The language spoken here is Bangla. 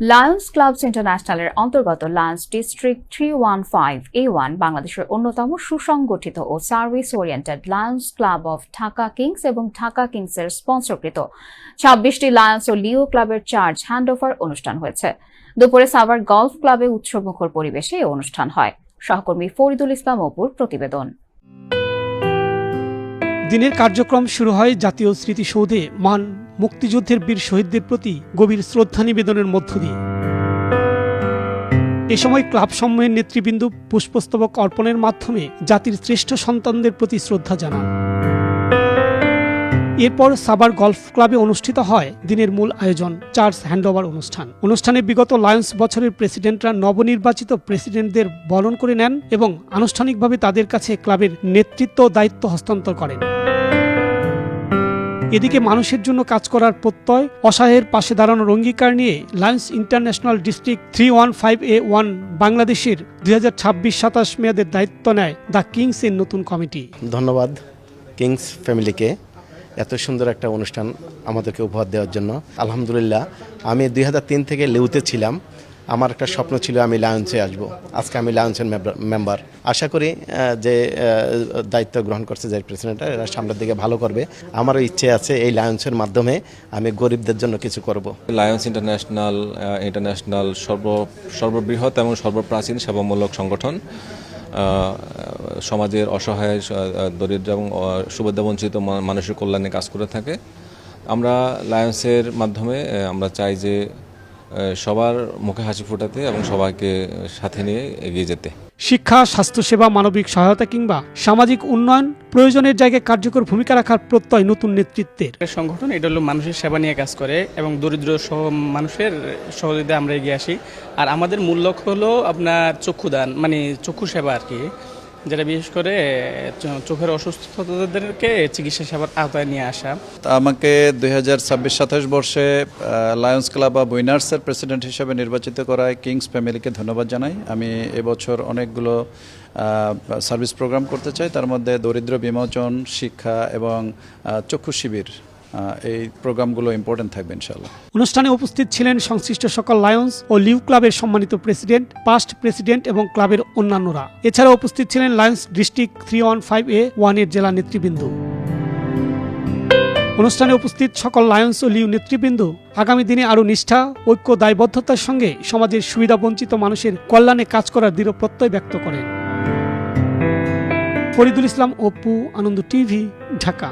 লায়ন্স ক্লাবস ইন্টারন্যাশনালের অন্তর্গত লায়ন্স ডিস্ট্রিক্ট 315A1 বাংলাদেশের অন্যতম সুসংগঠিত ও service oriented lions club of Dhaka kings এবং ঢাকা কিংসের স্পন্সরকৃত 26টি লায়ন্স ও লিও ক্লাবের চার্জ হ্যান্ডওভার অনুষ্ঠান হয়েছে। দুপুরে সাভার গলফ ক্লাবে উৎসবমুখর পরিবেশে এই অনুষ্ঠান হয়। সহকর্মী ফরিদুল ইসলাম অপুর প্রতিবেদন। দিনের কার্যক্রম শুরু হয় জাতীয় স্মৃতিসৌধে মহান মুক্তিযুদ্ধের বীর শহীদদের প্রতি গভীর শ্রদ্ধা নিবেদনের মধ্য দিয়ে। এ সময় ক্লাব সমূহের নেতৃবৃন্দ পুষ্পস্তবক অর্পণের মাধ্যমে জাতির শ্রেষ্ঠ সন্তানদের প্রতি শ্রদ্ধা জানান। এরপর সাভার গলফ ক্লাবে অনুষ্ঠিত হয় দিনের মূল আয়োজন চার্জ হ্যান্ডওভার অনুষ্ঠান। অনুষ্ঠানে বিগত লায়ন্স বছরের প্রেসিডেন্টরা নবনির্বাচিত প্রেসিডেন্টদের বরণ করে নেন এবং আনুষ্ঠানিকভাবে তাদের কাছে ক্লাবের নেতৃত্ব দায়িত্ব হস্তান্তর করেন। এদিকে মানুষের জন্য কাজ করার প্রত্যয়, অসহায়ের পাশে দাঁড়ানোর অঙ্গীকার নিয়ে লায়ন্স ইন্টারন্যাশনাল ডিস্ট্রিক্ট 315A1 বাংলাদেশের 2026-27 মেয়াদের দায়িত্ব নেয় দ্য কিংসের নতুন কমিটি। ধন্যবাদ কিংস ফ্যামিলিকে এত সুন্দর একটা অনুষ্ঠান আমাদেরকে উপহার দেওয়ার জন্য। আলহামদুলিল্লাহ, আমি 2003 থেকে লেউতে ছিলাম। আমার একটা স্বপ্ন ছিল আমি লায়ন্সে আসব। আজকে আমি লায়ন্সের মেম্বার। আশা করি যে দায়িত্ব গ্রহণ করছে যে প্রেসিডেন্টরা, এরা সামনের দিকে ভালো করবে। আমারও ইচ্ছে আছে এই লায়ন্সের মাধ্যমে আমি গরিবদের জন্য কিছু করব। লায়ন্স ইন্টারন্যাশনাল সর্ববৃহৎ এবং সর্বপ্রাচীন সেবামূলক সংগঠন। সমাজের অসহায়, দরিদ্র এবং সুবিধাবঞ্চিত মানুষের কল্যাণে কাজ করে থাকে। আমরা লায়ন্সের মাধ্যমে আমরা চাই যে সবার মুখে হাসি ফোটাতে এবং সবাইকে সাথে নিয়ে এগিয়ে যেতে। শিক্ষা, স্বাস্থ্যসেবা, মানবিক সহায়তা কিংবা সামাজিক উন্নয়ন প্রয়োজনের জায়গায় কার্যকর ভূমিকা রাখার প্রত্যয় নতুন নেতৃত্বের। সংগঠন এটা হলো মানুষের সেবা নিয়ে কাজ করে এবং দরিদ্র মানুষের সহযোগিতায় আমরা এগিয়ে আসি। আর আমাদের মূল লক্ষ্য হলো আপনার চক্ষুদান, মানে চক্ষু সেবা আর কি, যেটা বিশেষ করে চোখের অসুস্থতাদেরকে চিকিৎসা সেবার আওতায় নিয়ে আসা। আমাকে 2026-27 বর্ষে লায়ন্স ক্লাব অব উইনার্সের প্রেসিডেন্ট হিসেবে নির্বাচিত করায় কিংস ফ্যামিলিকে ধন্যবাদ জানাই। আমি এবছর অনেকগুলো সার্ভিস প্রোগ্রাম করতে চাই, তার মধ্যে দরিদ্র বিমোচন, শিক্ষা এবং চক্ষু শিবির, এই প্রোগ্রামগুলো ইম্পর্টেন্ট থাকবে ইনশাআল্লাহ। অনুষ্ঠানে উপস্থিত ছিলেন সংশ্লিষ্ট সকল লায়ন্স ও লিউ ক্লাবের সম্মানিত প্রেসিডেন্ট, পাস্ট প্রেসিডেন্ট এবং ক্লাবের অন্যান্যরা। এছাড়াও উপস্থিত ছিলেন লায়ন্স ডিস্ট্রিক্ট 315A1 এর জেলা নেতৃবৃন্দ। অনুষ্ঠানে উপস্থিত সকল লায়ন্স ও লিউ নেতৃবৃন্দ আগামী দিনে আরও নিষ্ঠা, ঐক্য, দায়বদ্ধতার সঙ্গে সমাজের সুবিধাবঞ্চিত মানুষের কল্যাণে কাজ করার দৃঢ় প্রত্যয় ব্যক্ত করেন। ফরিদুল ইসলাম অপু, আনন্দ টিভি, ঢাকা।